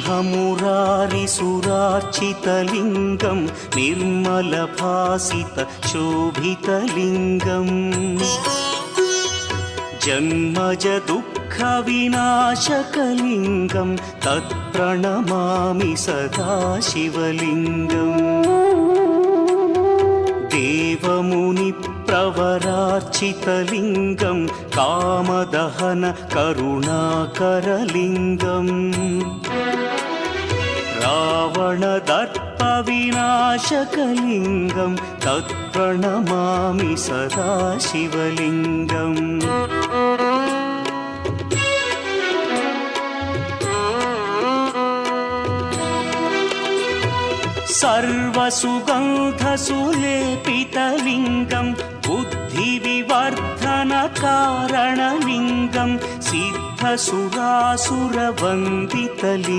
ब्रह्ममुरारिसुरार्चितलिङ्गं निर्मलभासितशोभितलिङ्गम् जन्मजदुःखविनाशकलिङ्गं तत्प्रणमामि सदा शिवलिङ्गम् देवमुनिप्रवरार्चितलिङ्गं कामदहन करुणाकरलिङ्गम् रावणदर्पविनाशकलिङ्गं तत्प्रणमामि सदा शिवलिङ्गम् सर्वसुगन्धसुलेपितलिङ्गं बुद्धिविवर्धनकारणलिङ्गं सिद्धसुरासुरवन्दितलिङ्गम्